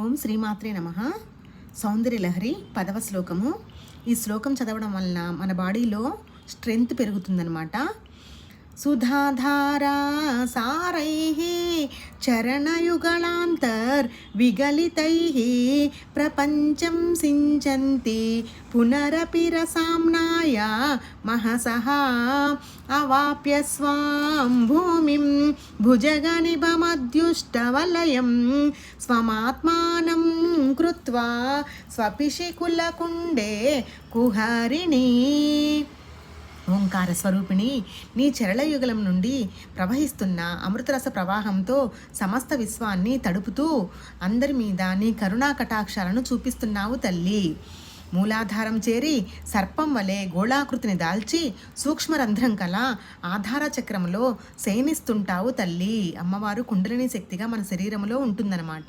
ఓం శ్రీమాత్రే నమః. సౌందర్యలహరి 10వ శ్లోకము. ఈ శ్లోకం చదవడం వలన మన బాడీలో స్ట్రెంగ్త్ పెరుగుతుందన్నమాట. సుధాధారా సారైః చరణయుగళాంతర్ విగలితైః ప్రపంచం సించంతి పునరపి రసామ్నాయ మహసః అవాప్య స్వాం భూమిం భుజగనిభమద్యుష్టవలయం స్వమాత్మానం కృత్వా స్వపిశికులకుండే కుహరిణి. ఓంకార స్వరూపిణి, నీ చరళయుగలం నుండి ప్రవహిస్తున్న అమృతరస ప్రవాహంతో సమస్త విశ్వాన్ని తడుపుతూ అందరి మీద నీ కరుణా కటాక్షాలను చూపిస్తున్నావు తల్లి. మూలాధారం చేరి సర్పం వలె గోళాకృతిని దాల్చి సూక్ష్మరంధ్రం కల ఆధార చక్రంలో శయనిస్తుంటావు తల్లి. అమ్మవారు కుండలిని శక్తిగా మన శరీరంలో ఉంటుందన్నమాట.